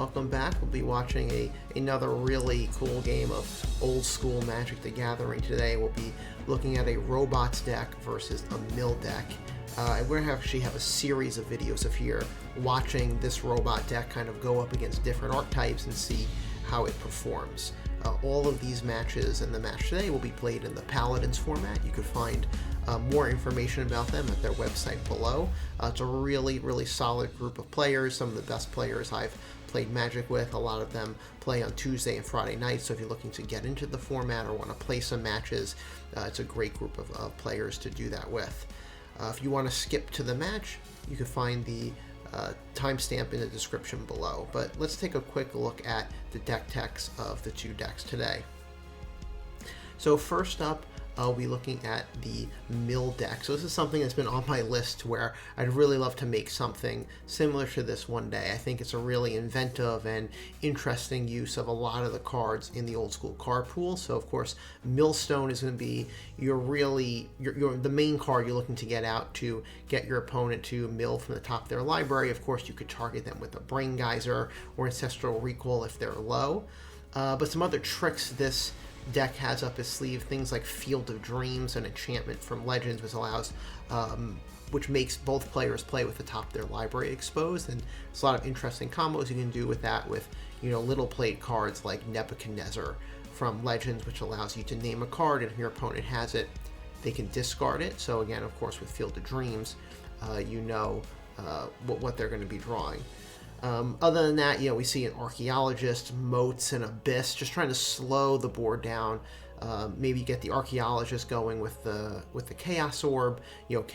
welcome back. We'll be watching another really cool game of old school Magic the Gathering today. We'll be looking at a robots deck versus a mill deck. And we're going to actually have a series of videos of here watching this robot deck kind of go up against different archetypes and see how it performs. All of these matches and the match today will be played in the Paladins format. You could find more information about them at their website below. It's a really, really solid group of players, some of the best players I've played Magic with. A lot of them play on Tuesday and Friday nights, so if you're looking to get into the format or want to play some matches, it's a great group of players to do that with. If you want to skip to the match, you can find the timestamp in the description below. But let's take a quick look at the deck techs of the two decks today. So first up, I'll be looking at the mill deck. So this is something that's been on my list where I'd really love to make something similar to this one day. I think it's a really inventive and interesting use of a lot of the cards in the old school card pool. So of course, Millstone is going to be the main card you're looking to get out to get your opponent to mill from the top of their library. Of course, you could target them with a Brain Geyser or Ancestral Recall if they're low. But some other tricks this deck has up his sleeve, things like Field of Dreams, an enchantment from Legends, which makes both players play with the top of their library exposed, and there's a lot of interesting combos you can do with that, with little played cards like Nebuchadnezzar from Legends, which allows you to name a card, and if your opponent has it, they can discard it. So again, of course, with Field of Dreams, what they're going to be drawing. Other than that, we see an Archaeologist, Moats, and Abyss, just trying to slow the board down. Maybe get the Archaeologist going with the Chaos Orb,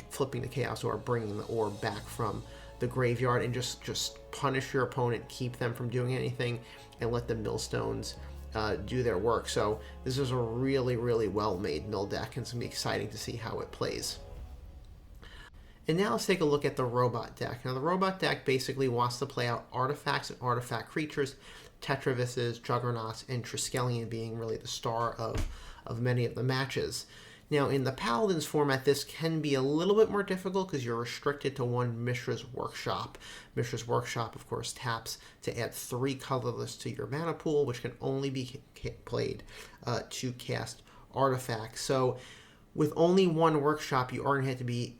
flipping the Chaos Orb, bringing the orb back from the graveyard, and just punish your opponent, keep them from doing anything, and let the Millstones do their work. So this is a really, really well-made mill deck, and it's going to be exciting to see how it plays. And now let's take a look at the robot deck. Now the robot deck basically wants to play out artifacts and artifact creatures, Tetravises, Juggernauts, and Triskelion being really the star of many of the matches. Now in the Paladins format, this can be a little bit more difficult because you're restricted to one Mishra's Workshop. Mishra's Workshop, of course, taps to add 3 colorless to your mana pool, which can only be played to cast artifacts. So with only one Workshop, you are going to have to be,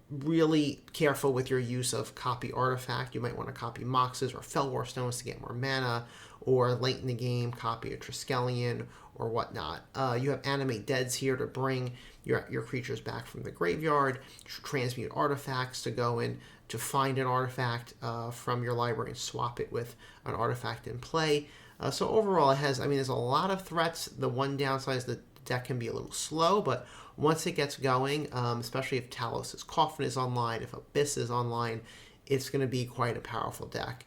really careful with your use of copy artifact. You might want to copy Moxes or Fellwar Stones to get more mana, or late in the game copy a Triskelion or whatnot. You have Animate Deads here to bring your creatures back from the graveyard, transmute artifacts to go in to find an artifact from your library and swap it with an artifact in play. So overall it has, there's a lot of threats. The one downside is the deck can be a little slow, but once it gets going, especially if Talos' Coffin is online, if Abyss is online, it's going to be quite a powerful deck.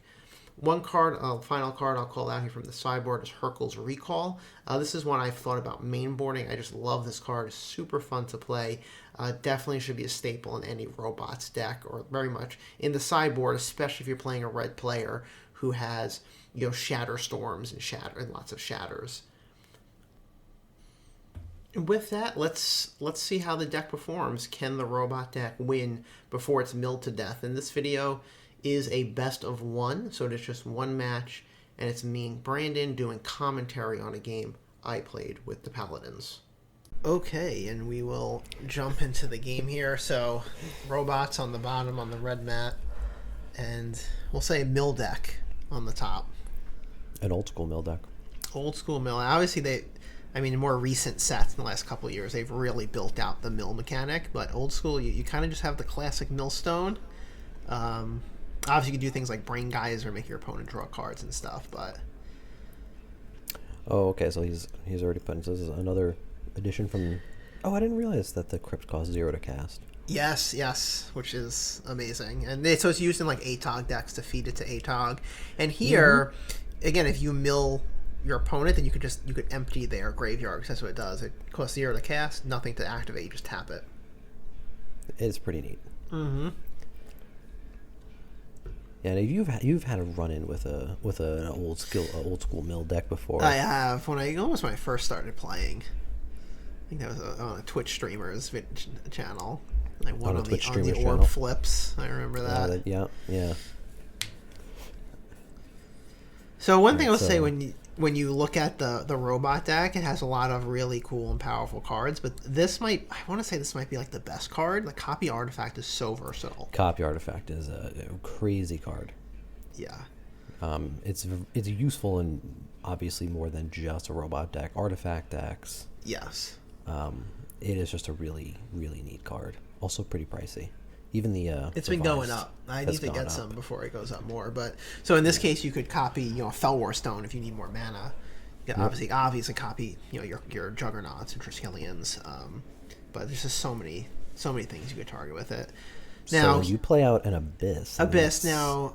One card, final card I'll call out here from the sideboard is Hurkyl's Recall. This is one I've thought about mainboarding. I just love this card. It's super fun to play. Definitely should be a staple in any robots deck, or very much in the sideboard, especially if you're playing a red player who has Shatter Storms and lots of shatters. With that, let's see how the deck performs. Can the robot deck win before it's milled to death? And this video is a best of one, so it's just one match, and it's me and Brandon doing commentary on a game I played with the Paladins. Okay, and we will jump into the game here. So, robots on the bottom on the red mat, and we'll say mill deck on the top. An old school mill deck. Old school mill. Obviously, in more recent sets in the last couple of years, they've really built out the mill mechanic, but old school, you kind of just have the classic millstone. Obviously, you can do things like Brain Geyser, make your opponent draw cards and stuff, but... Oh, okay, so he's already put... So this is another addition from... Oh, I didn't realize that the Crypt costs 0 to cast. Yes, which is amazing. And so it's used in, like, ATOG decks to feed it to ATOG. And here, again, if you mill your opponent, then you could empty their graveyard, because that's what it does. It costs 0 to cast, nothing to activate, you just tap it. It's pretty neat. Mm-hmm. Yeah, you've had a run-in with an old school mill deck before. I have, when I first started playing. I think that was on a Twitch streamer's channel. Like one on the orb flips. I remember that. Yeah. So one thing Right, I'll say so- when you look at the robot deck, it has a lot of really cool and powerful cards. But I want to say this might be like the best card. The Copy Artifact is so versatile. Copy Artifact is a crazy card. Yeah, It's useful in obviously more than just a robot deck. Artifact decks. yes, It is just a really, really neat card. Also pretty pricey. Even the it's the been going Vice up. I has need to gone get up. some before it goes up more. But so in this case, you could copy Felwar Stone if you need more mana. You can obviously copy your Juggernauts and Triskelions. But there's just so many things you could target with it. Now So you play out an Abyss. and Abyss. that's- Now,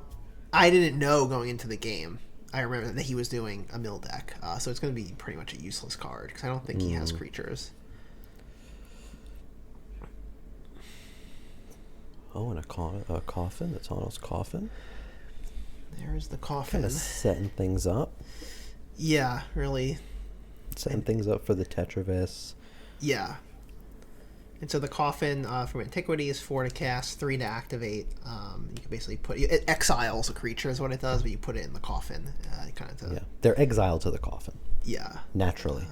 I didn't know going into the game. I remember that he was doing a mill deck, so it's going to be pretty much a useless card because I don't think he has creatures. Oh, and a coffin. The Tawnos coffin. There's the coffin. Kind of setting things up. Yeah, really. Setting things up for the Tetravis. Yeah. And so the coffin from Antiquity is 4 to cast, 3 to activate. You can basically it exiles a creature is what it does, but you put it in the coffin, Yeah, they're exiled to the coffin Yeah. naturally.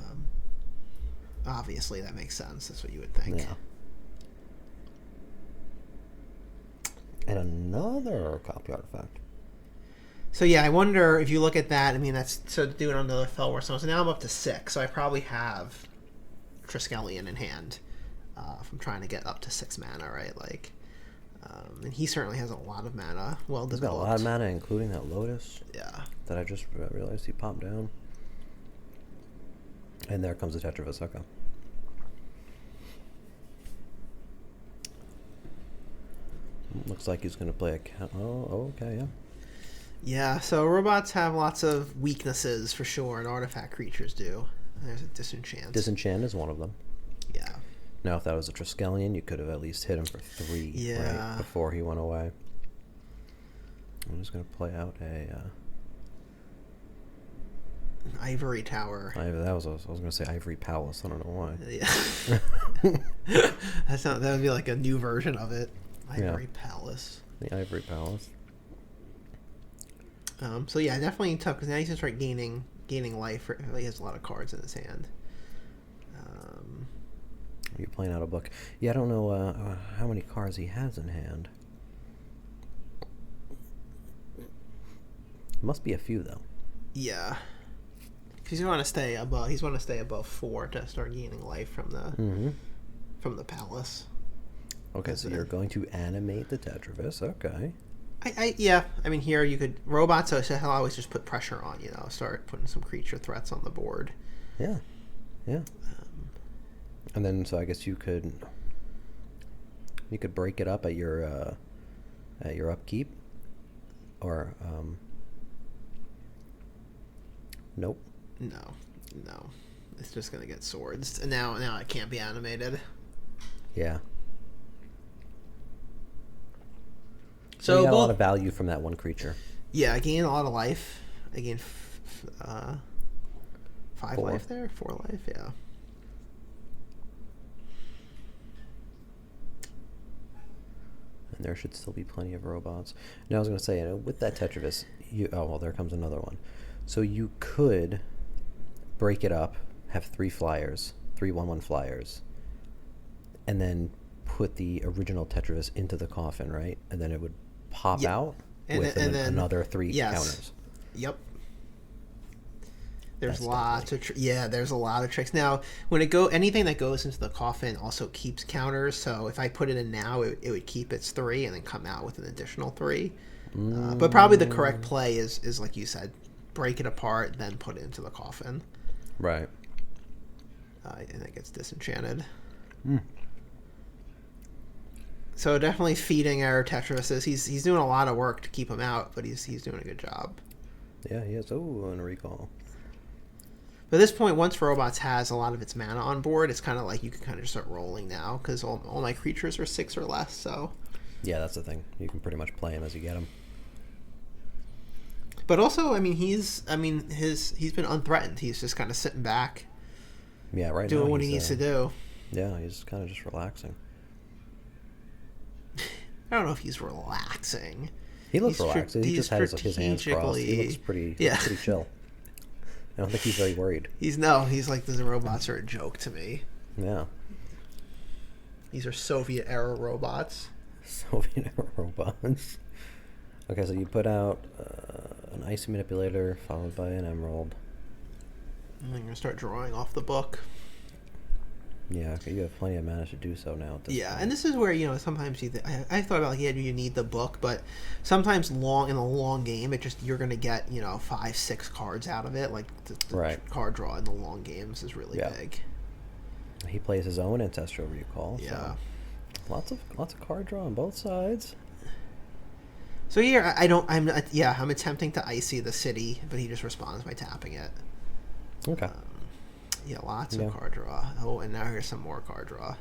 Obviously, that makes sense. That's what you would think. Yeah. And another Copy Artifact. So yeah, I wonder if you look at that. I mean, that's so to do it on the Felwar Stone. So now I'm up to 6. So I probably have Triskelion in hand. If I'm trying to get up to 6 mana, right? Like, and he certainly has a lot of mana. Well He's got a developed. lot of mana, including that Lotus Yeah. that I just realized he popped down. And there comes the Tetravis. Okay. Looks like he's going to play a... Oh, okay, yeah. Yeah. So robots have lots of weaknesses for sure, and artifact creatures do. There's a disenchant. Disenchant is one of them. Yeah. Now, if that was a Triskelion, you could have at least hit him for 3 Yeah. right before he went away. I'm just going to play out a... Ivory Tower. I was going to say Ivory Palace. I don't know why. Yeah. That would be like a new version of it. Ivory Palace. The Ivory Palace. So yeah, definitely tough because now he's gonna start gaining life. He has a lot of cards in his hand. You're playing out a book. Yeah, I don't know how many cards he has in hand. Must be a few though. Yeah, because you want to stay above. He's want to stay above 4 to start gaining life from the palace. Okay, so you're going to animate the Tetravis. Okay. I mean, here you could robots. So he'll always just put pressure on. Start putting some creature threats on the board. Yeah. Yeah. And then, so I guess you could break it up at your upkeep, or nope. No, it's just gonna get swords. And now it can't be animated. Yeah. So you got a lot of value from that one creature. Yeah, I gain a lot of life. I gain 5 4. life there, 4 life. Yeah. And there should still be plenty of robots. Now I was going to say, with that Tetravis, there comes another one. So you could break it up, have 3 flyers, 3 1/1 flyers, and then put the original Tetravis into the coffin, right? And then it would pop out with then another 3 counters. Yep. There's That's lots of there's a lot of tricks. Now, when anything that goes into the coffin also keeps counters. So if I put it in now, it would keep its 3 and then come out with an additional 3. But probably the correct play is like you said, break it apart, then put it into the coffin. Right. And it gets disenchanted. So definitely feeding our Tetravises. He's doing a lot of work to keep him out, but he's doing a good job. Yeah, he is. Oh, and a recall. But at this point, once robots has a lot of its mana on board, it's kind of like you can kind of just start rolling now because all my creatures are 6 or less. So. Yeah, that's the thing. You can pretty much play him as you get him. But also, I mean, he's been unthreatened. He's just kind of sitting back. Yeah, right. Doing now what he needs to do. Yeah, he's kind of just relaxing. I don't know if he's relaxing. He looks He's relaxed. He just has his hands crossed. He looks pretty chill. I don't think he's very worried. He's like, the robots are a joke to me. Yeah. These are Soviet era robots. Soviet era robots. Okay, so you put out an icy manipulator followed by an emerald. And then you're going to start drawing off the book. Yeah, okay, you have plenty of mana to do so now. At this point. And this is where, sometimes I thought about, like, do you need the book? But sometimes in a long game, you're going to get, 5-6 cards out of it. Like, the card draw in the long games is really big. He plays his own Ancestral Recall. Yeah. So lots of card draw on both sides. So here, I'm attempting to icy the city, but he just responds by tapping it. Okay. Lots of card draw. Oh, and now here's some more card draw.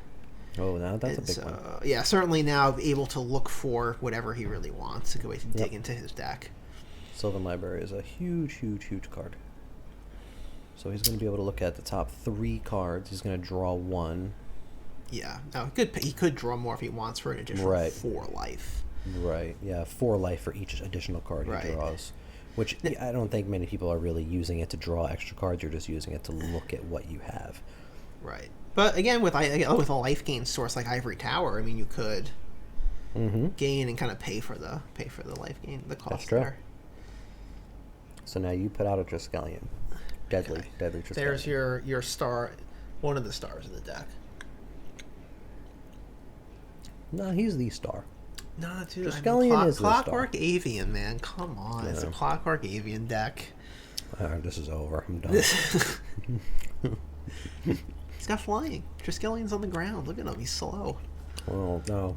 Oh, now that's a big one. Yeah, certainly now able to look for whatever he really wants to go to dig into his deck. Sylvan Library is a huge, huge, huge card. So he's going to be able to look at the top 3 cards. He's going to draw 1. Yeah. Now, he could draw more if he wants for an additional 4 life. Right. Yeah, 4 life for each additional card he draws. Which I don't think many people are really using it to draw extra cards. You're just using it to look at what you have. Right. But again, with a life gain source like Ivory Tower, I mean, you could gain and kind of pay for the life gain, the cost. That's true. There. So now you put out a Triskelion. Deadly Triskelion. There's your star, one of the stars in the deck. No, he's the star. No, dude. Triskelion is Clockwork Avian, man. Come on. Yeah. It's a Clockwork Avian deck. This is over. I'm done. He's got flying. Triskelion's on the ground. Look at him. He's slow. Oh, no.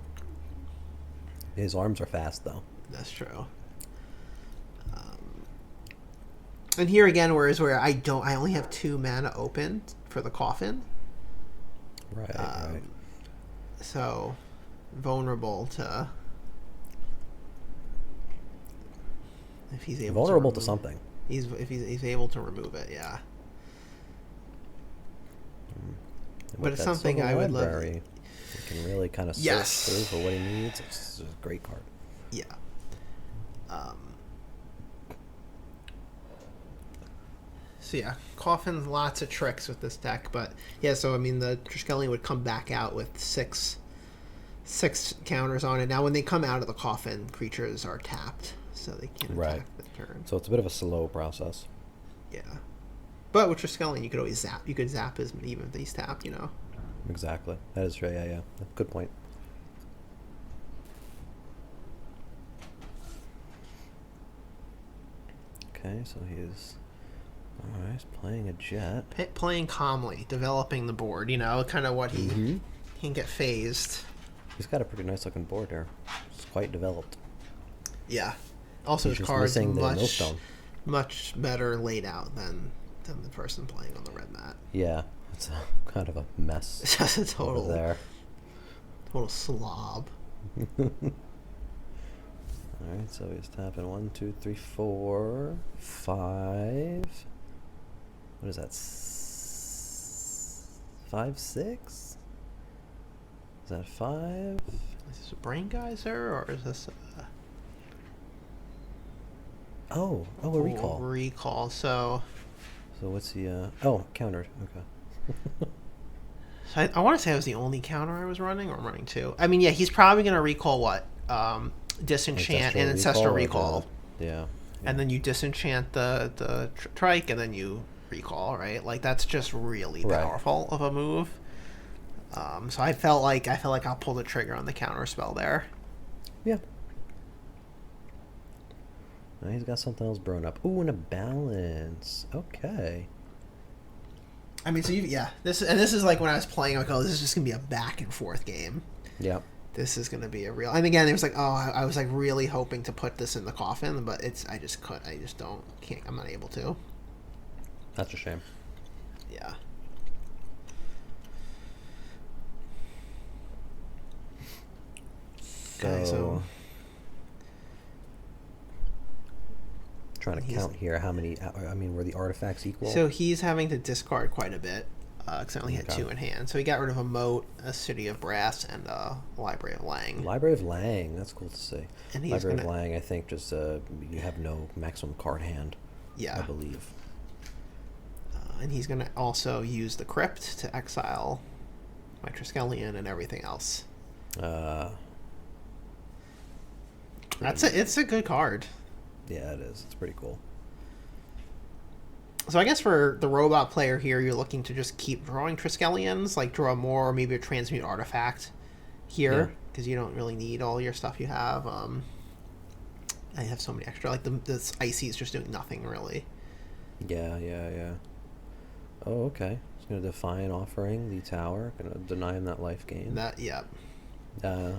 His arms are fast, though. That's true. And here again, where I only have 2 mana open for the coffin. Right. So, vulnerable to... If he's able vulnerable to something. If he's able to remove it, yeah. But it's something I would love. He can really kind of search through for what he needs. It's a great card. Yeah. So yeah, Coffin's lots of tricks with this deck, but yeah. So I mean, the Triskelion would come back out with six counters on it. Now, when they come out of the Coffin, creatures are tapped, so they can't attack the turn. So it's a bit of a slow process. Yeah, but with Triskelion, you could always zap. You could zap his even if he's tapped. Exactly. That is true. Yeah. Good point. Okay, so he's playing a jet. Playing calmly, developing the board. Kind of what he can get phased. He's got a pretty nice looking board here. It's quite developed. Yeah. Also, his cards much better laid out than the person playing on the red mat. Yeah, it's kind of a mess. It's just a total slob. All right, so he's tapping 1, 2, 3, 4, 5. What is that? 5, 6? Is that 5? Is this a Brain Geyser or is this a recall? Recall. So what's the countered? Okay. So I want to say I was the only counter I was running, or I'm running 2. I mean, yeah, he's probably going to recall what? Disenchant and Ancestral Recall. Yeah. And then you disenchant the Trike, and then you recall, right? Like, that's just really powerful of a move. So I felt like I'll pull the trigger on the counter spell there. Yeah. Now he's got something else brewing up. Ooh, and a balance. Okay. I mean, so this is like when I was playing, like, this is just gonna be a back and forth game. Yep. This is gonna be a real. And again, it was like, I was like really hoping to put this in the Coffin, but I just can't. I'm not able to. That's a shame. Yeah. So trying to count here how many. I mean, were the artifacts equal? So he's having to discard quite a bit. because I only had Okay. 2 in hand. So he got rid of a Moat, a City of Brass, and a Library of Lang. Library of Lang, that's cool to see. And he's Library gonna- of Lang, I think, just you have no maximum card hand, Yeah. I believe. And he's going to also use the Crypt to exile my Triskelion and everything else. It's a good card. Yeah, it is. It's pretty cool. So I guess for the robot player here, you're looking to just keep drawing Triskelions, like draw more, or maybe a Transmute Artifact here, because you don't really need all your stuff you have. I have so many extra. Like this Icy is just doing nothing really. Yeah. Oh, okay. He's going to Defiant Offering the tower. Going to deny him that life gain. Okay, yeah. Yeah.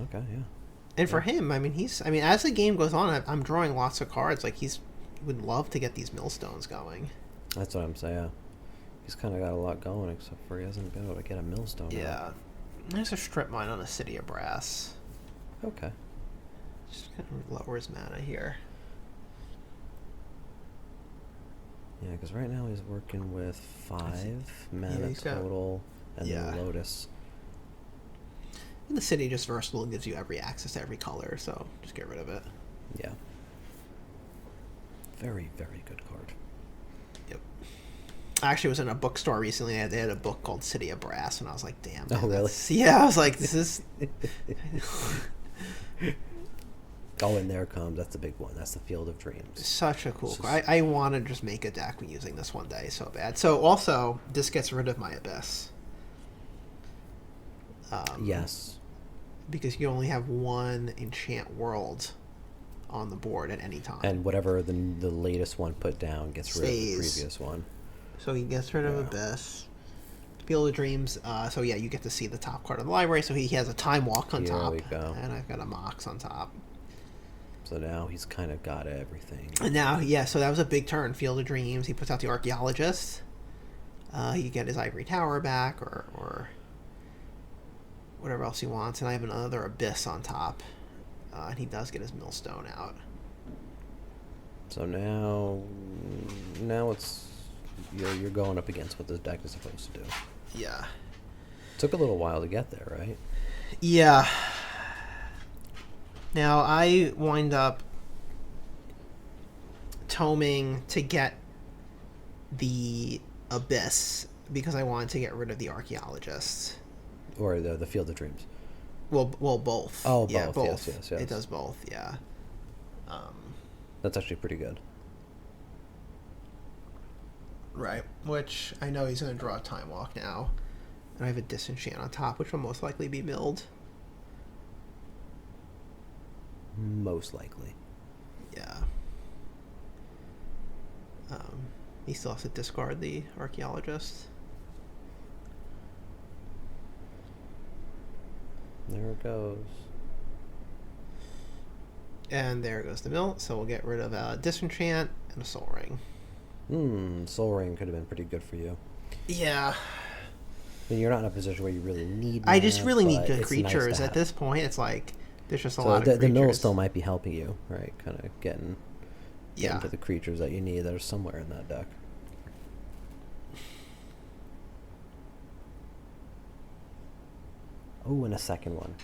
And for him, as the game goes on, I'm drawing lots of cards. Like he would love to get these millstones going. That's what I'm saying. He's kind of got a lot going, except for he hasn't been able to get a millstone. Yeah. There's a Strip Mine on a City of Brass. Okay. Just kind of lower his mana here. Yeah, because right now he's working with 5 mana he's got- total, and yeah. the Lotus. And the City just versatile and gives you every access to every color, so just get rid of it. Yeah. Very, very good card. Yep. I actually was in a bookstore recently. They had a book called City of Brass, and I was like, damn. Oh, man, really? Yeah, I was like, this is... Oh, and there comes. That's the big one. That's the Field of Dreams. Such a cool This is- card. I want to just make a deck using this one day so bad. So also, this gets rid of my Abyss. Yes. Because you only have 1 Enchant World on the board at any time. And whatever the latest one put down gets rid of the Stays. previous one. So he gets rid of Yeah. Abyss. Field of Dreams. So yeah, you get to see the top card of the library. So he has a Time Walk on Here top. we go. And I've got a Mox on top. So now he's kind of got everything. And now, yeah, so that was a big turn. Field of Dreams. He puts out the Archaeologist. He can get his Ivory Tower back or whatever else he wants. And I have another Abyss on top. And he does get his Millstone out. So now it's you're going up against what this deck is supposed to do. Yeah. Took a little while to get there, right? Yeah. Now, I wind up toming to get the Abyss because I wanted to get rid of the Archaeologist. Or the Field of Dreams. Well, both. Oh, Yeah, both. Yes. It does both, yeah. That's actually pretty good. Right. Which, I know he's going to draw a Time Walk now. And I have a Disenchant on top, which will most likely be milled. Most likely. Yeah. He still has to discard the Archaeologist. There it goes. And there goes the mill. So we'll get rid of a Disenchant and a Soul Ring. Soul Ring could have been pretty good for you. Yeah. I mean, you're not in a position where you really need I just mana, really need but good it's nice creatures. to At have. this point, it's like, there's just a So lot of the creatures. Millstone might be helping you, right? Kind of getting Yeah. to the creatures that you need that are somewhere in that deck. Oh, and a second one.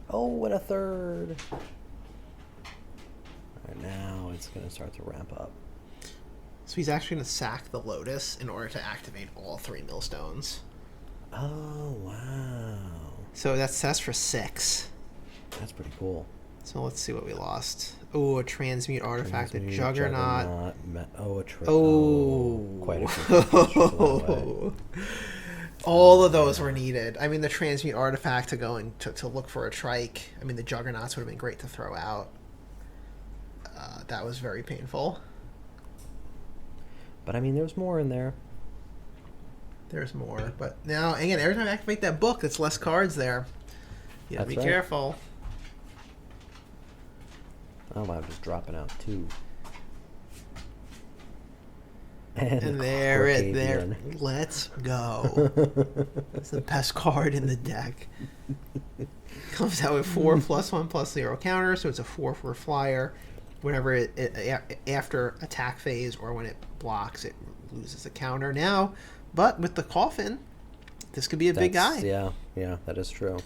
Oh, and a third. Alright, now it's going to start to ramp up. So he's actually going to sack the Lotus in order to activate all 3 Millstones. Oh, wow. So that's for 6. That's pretty cool. So let's see what we lost. Oh, a Transmute Artifact, Transmute, a Juggernaut. Quite a few creatures that way. All of those were needed. I mean, the Transmute Artifact to go and to look for a Trike. I mean, the Juggernauts would have been great to throw out. That was very painful. But I mean, there's more in there. There's more. But now, again, every time I activate that book, it's less cards there. You gotta That's be right. careful. Oh, I'm just dropping out 2. And There it there. Corkavian. Let's go. It's the best card in the deck. Comes out with 4+1/+0 counter, so it's a 4/4 flyer. Whenever it after attack phase or when it blocks, it loses a counter. Now But with the coffin, this could be a big guy. Yeah, that is true.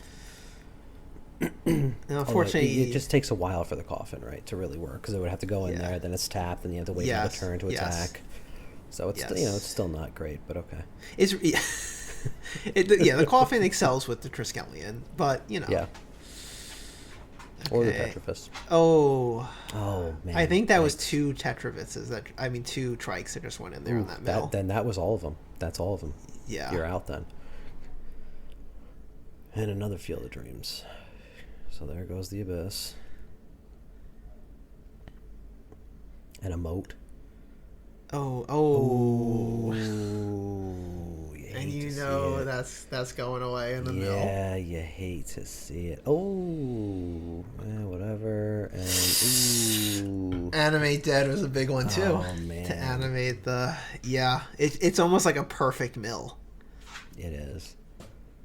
And unfortunately, it just takes a while for the coffin, right, to really work, because it would have to go in there, then it's tapped, and you have to wait for the turn to attack. So it's still, it's still not great, but okay. It's the coffin excels with the Triskelion, but Yeah. Or the Petrifist. Oh man. I think that was 2 Tetravises. Two Trikes that just went in there on that mill. Then that was all of them. That's all of them. Yeah. You're out then. And another Field of Dreams. So there goes the Abyss. And a Moat. Oh. And that's going away in the mill. Yeah, you hate to see it. Oh, whatever. And Animate Dead was a big one too. Oh man. To animate it's almost like a perfect mill. It is.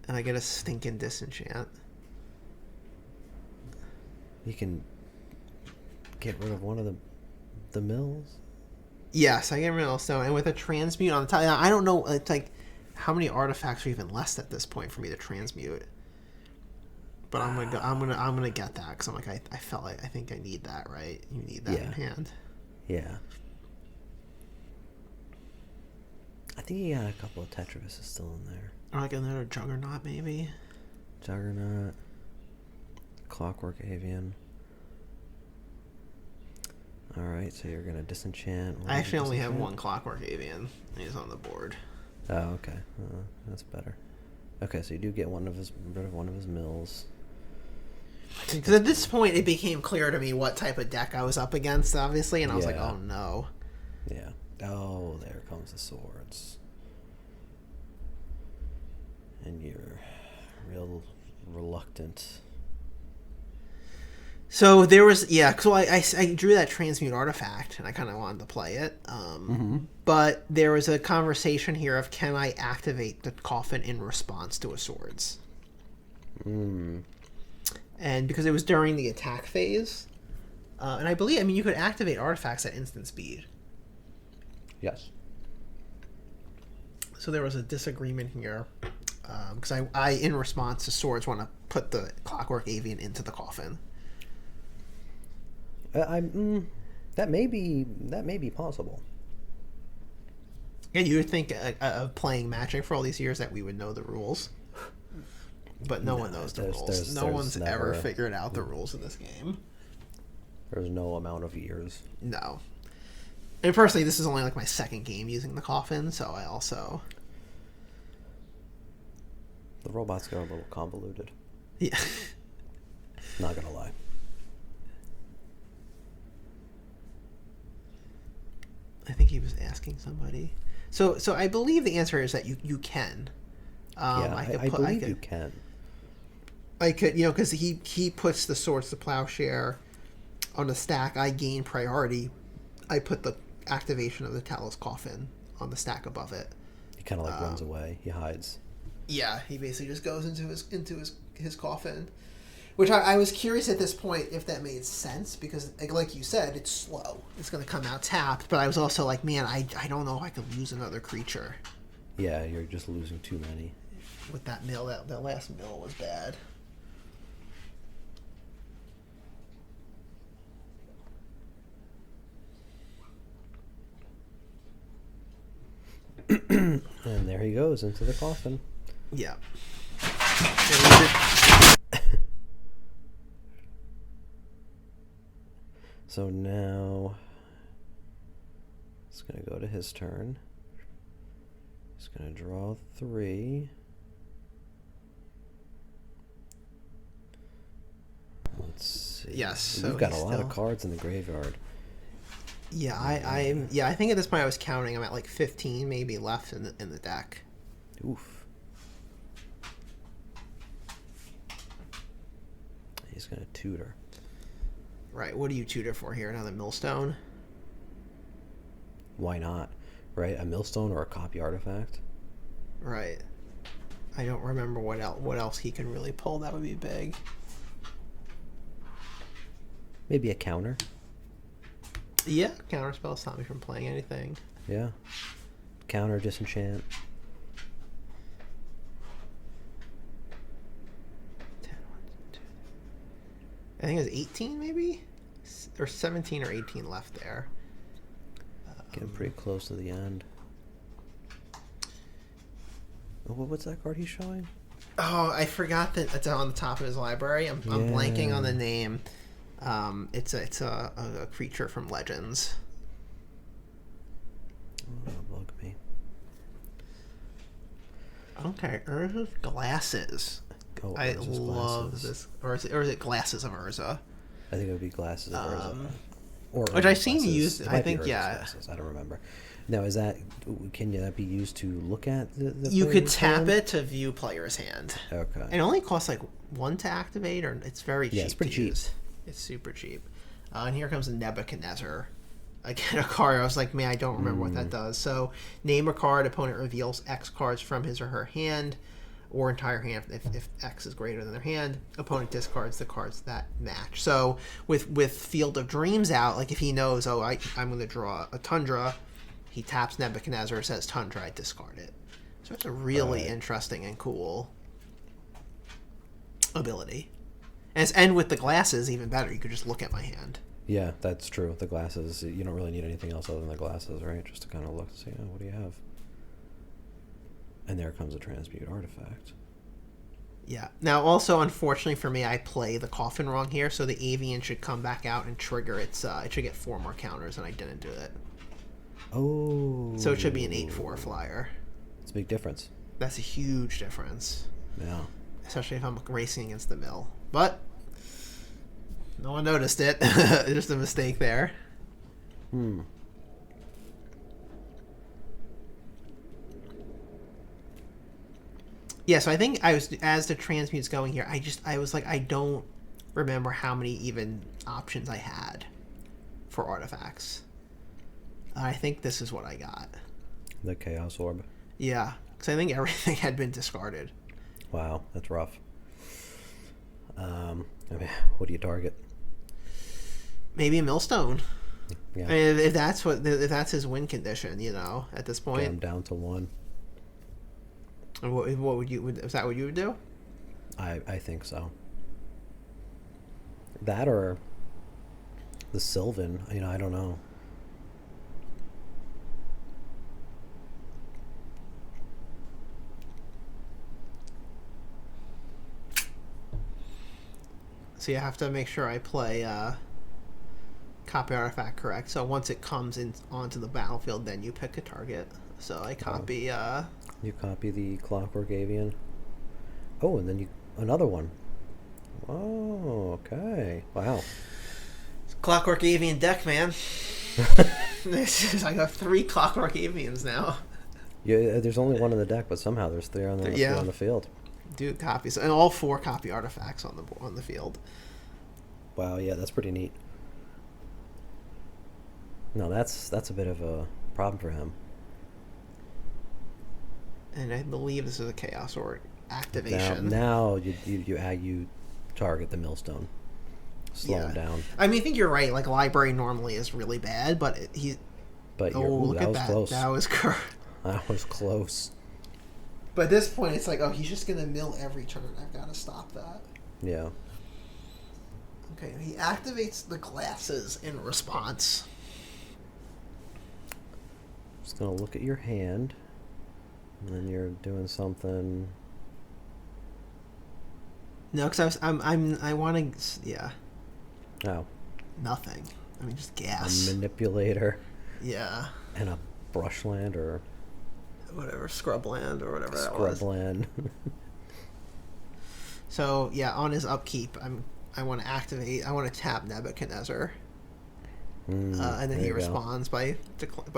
And I get a stinking disenchant. You can get rid of one of the mills. Yes, I get rid of Stone, and with a transmute on the top. I don't know. It's like how many artifacts are even less at this point for me to transmute. But I'm gonna get that because I'm like I felt like I think I need that, right? You need that in hand. Yeah. I think you got a couple of Tetravises still in there. Or like another Juggernaut, maybe. Juggernaut. Clockwork Avian. Alright, so you're going to disenchant. I actually only have 1 Clockwork Avian. He's on the board. Oh, okay. That's better. Okay, so you do get rid of one of his mills. Because at this point, it became clear to me what type of deck I was up against, obviously, and I was like, oh no. Yeah. Oh, there comes the swords. And you're real reluctant. So there was, so I drew that transmute artifact, and I kind of wanted to play it. But there was a conversation here of, can I activate the coffin in response to a swords? And because it was during the attack phase, and I believe, you could activate artifacts at instant speed. Yes. So there was a disagreement here, because I, in response to swords, want to put the Clockwork Avian into the coffin. That may be possible. And you would think of playing Magic for all these years that we would know the rules, but no one knows the rules. No one's ever figured out the rules of this game. There's no amount of years. No. And personally, this is only like my 2nd game using the coffin, so I also... The robots got a little convoluted. Yeah. Not gonna lie. I think he was asking somebody. So I believe the answer is that you can. I believe you can. I could, because he puts the Swords to Plowshare on the stack. I gain priority. I put the activation of the Talos Coffin on the stack above it. He kind of runs away. He hides. Yeah, he basically just goes into his coffin. Which I was curious at this point if that made sense, because, like you said, it's slow. It's going to come out tapped, but I was also like, man, I don't know if I could lose another creature. Yeah, you're just losing too many. With that mill, that last mill was bad. And there he goes into the coffin. Yeah. So now it's going to go to his turn. He's going to draw 3. Let's see. Yes. So we've got a lot of cards in the graveyard. Yeah, I think at this point I was counting. I'm at like 15 maybe left in the deck. Oof. He's going to tutor. Right. What do you tutor for here? Another millstone? Why not? Right? A millstone or a copy artifact? Right. I don't remember what else he can really pull that would be big. Maybe a counter. Yeah, counterspell stop me from playing anything. Yeah. Counter, disenchant. I think there's 18 maybe? Or 17 or 18 left there. Getting pretty close to the end. Oh, what's that card he's showing? Oh, I forgot that it's on the top of his library. I'm blanking on the name. It's a creature from Legends. Oh, bug me. Okay, Urza's Glasses. Oh, I Urza's love Glasses. this. Or is it Glasses of Urza? I think it would be Glasses of Urza. Or Which I've seen Glasses. used. It I might be think, Urza's yeah. Glasses. I don't remember. Now, can that be used to look at the You could player's tap hand? it to view player's hand. Okay. It only costs like 1 to activate, or it's very cheap. Yeah, it's pretty to cheap. use. It's super cheap. And here comes a Nebuchadnezzar. Again, a card. I was like, man, I don't remember what that does. So, name a card. Opponent reveals X cards from his or her hand, or entire hand. If X is greater than their hand, opponent discards the cards that match. So, with Field of Dreams out, like if he knows, oh, I'm going to draw a Tundra, he taps Nebuchadnezzar, says Tundra, I discard it. So it's a really interesting and cool ability. And with the glasses, even better. You could just look at my hand. Yeah, that's true. The glasses, you don't really need anything else other than the glasses, right? Just to kind of look and see, oh, what do you have? And there comes a transmute artifact. Yeah. Now, also, unfortunately for me, I play the coffin wrong here, so the avian should come back out and trigger its. It should get 4 more counters, and I didn't do it. Oh. So it should be an 8/4 flyer. It's a big difference. That's a huge difference, Yeah. especially if I'm racing against the mill. But no one noticed it. Just a mistake there. Yeah, so I think as the transmute's going here, I was like, I don't remember how many even options I had for artifacts. I think this is what I got. The Chaos Orb. Yeah, because I think everything had been discarded. Wow, that's rough. I mean, what do you target? Maybe a millstone. Yeah. I mean, if that's his win condition, at this Get point. him down to 1. And what would you? Is that what you would do? I think so. That or the Sylvan. I don't know. So you have to make sure I play copy artifact correct. So once it comes in onto the battlefield, then you pick a target. So I copy. You copy the Clockwork Avian. Oh, and then another one. Oh, okay. Wow. Clockwork Avian deck, man. I got 3 Clockwork Avians now. Yeah, there's only one in the deck, but somehow there's 3 on the field. Do copies and all 4 copy artifacts on the field. Wow, yeah, that's pretty neat. No, that's a bit of a problem for him. And I believe this is a Chaos Orb activation. Now you target the millstone. Slow him down. I mean, I think you're right. Like, library normally is really bad, but But look that at was that. close. That was correct. That was close. But at this point, it's like, oh, he's just gonna mill every turn. I've got to stop that. Yeah. Okay, he activates the glasses in response. Just gonna look at your hand, and then you're doing something. No, because I want to. Yeah. Oh. Nothing. I mean, just gas. A manipulator. Yeah. And a brushland or whatever, scrubland or whatever that was. Scrubland. So yeah, on his upkeep, I want to activate. I want to tap Nebuchadnezzar, and then he responds by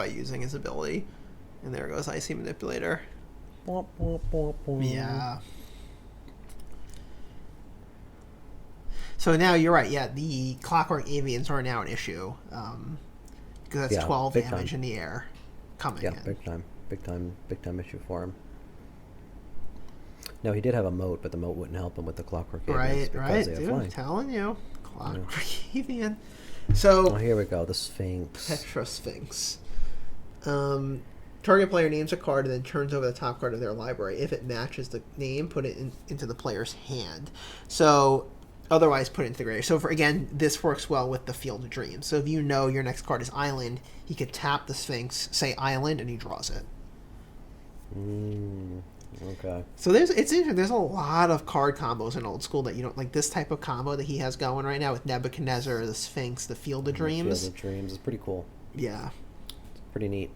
using his ability, and there goes Icy Manipulator. Bwomp, bwomp, bwomp, bwomp. Yeah. So now you're right. Yeah, the Clockwork Avians are now an issue because that's 12 damage in the air coming in. Big time issue for him. No, he did have a moat, but the moat wouldn't help him with the Clockwork Avians because they have dude, flying. I'm telling you, Clockwork Avian. So here we go, the Sphinx. Petra Sphinx. Target player names a card and then turns over the top card of their library. If it matches the name, put it into the player's hand. So otherwise put into the grave. So again, this works well with the Field of Dreams. So if you know your next card is Island, he could tap the Sphinx, say Island, and he draws it. Okay. So it's interesting. There's a lot of card combos in Old School that you don't like. This type of combo that he has going right now with Nebuchadnezzar, the Sphinx, the Field of Dreams. Field of Dreams is pretty cool. Yeah. It's pretty neat.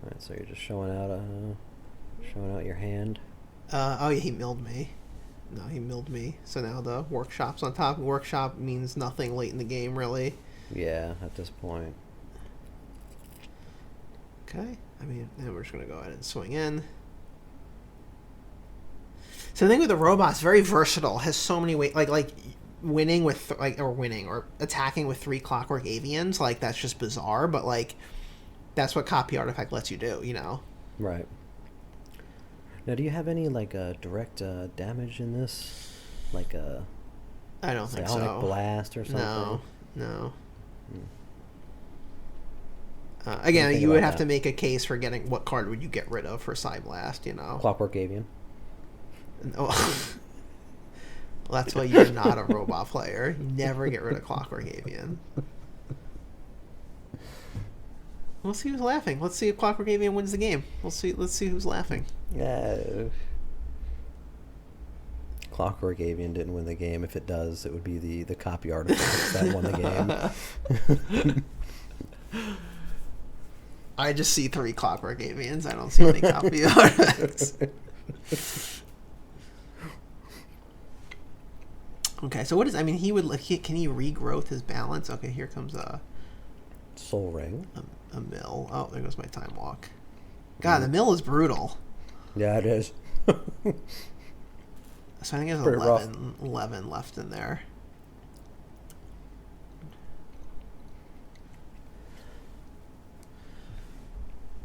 All right, so you're just showing out your hand. Oh yeah, he milled me. No, he milled me. So now the workshop's on top. Workshop means nothing late in the game, really. Yeah, at this point. Okay. I mean, then we're just gonna go ahead and swing in. So the thing with the robot's very versatile. Has so many ways, like winning with or attacking with 3 Clockwork Avians. Like that's just bizarre, but like that's what Copy Artifact lets you do. You know. Right. Now, do you have any like direct damage in this? Like a I don't think so. Psionic Blast or something? No. Again, you would have to make a case for getting what card would you get rid of for Psyblast, you know? Clockwork Avian. Well, that's why you're not a robot player. You never get rid of Clockwork Avian. Let's see who's laughing. Let's see if Clockwork Avian wins the game. Let's see who's laughing. Yeah. Clockwork Avian didn't win the game. If it does, it would be the Copy Artifact that won the game. I just see 3 Clockwork Avians. I don't see any Copy Artifacts. Okay, so what is? I mean, can he regrowth his balance? Okay, here comes a Soul Ring. A mill. Oh, there goes my time walk. God, the mill is brutal. Yeah, it is. So I think there's Pretty 11 left in there.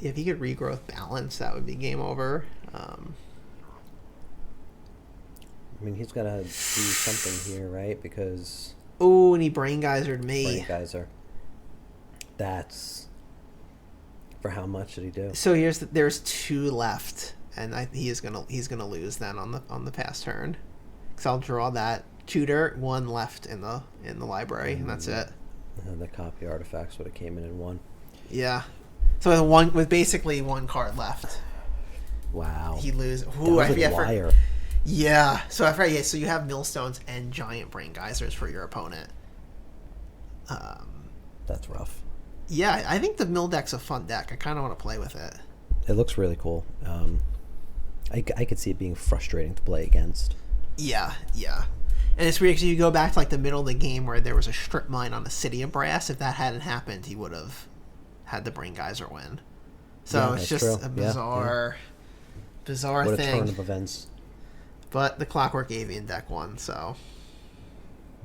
If he could regrowth balance, that would be game over. I mean, he's got to do something here, right? Because... Oh, and he Brain Geysered me. Brain Geyser. That's... For how much did he do? So there's 2 left, and he's gonna lose then on the pass turn. Because I'll draw that tutor. 1 left in the library, and that's it. And the Copy Artifacts would have came in 1. Yeah. So with basically 1 card left. Wow. He loses. Ooh, I forgot. Yeah. So I forgot. Yeah. So you have Millstones and Giant Brain Geysers for your opponent. That's rough. Yeah, I think the Mill deck's a fun deck. I kind of want to play with it. It looks really cool. I could see it being frustrating to play against. Yeah. And it's weird because you go back to like the middle of the game where there was a strip mine on the City of Brass. If that hadn't happened, he would have had the Brain Geyser win. So Yeah, it's just true. a bizarre What thing. a turn of events. But the Clockwork Avian deck won, so...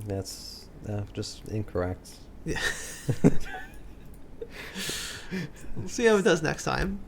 That's just incorrect. Yeah. We'll see how it does next time.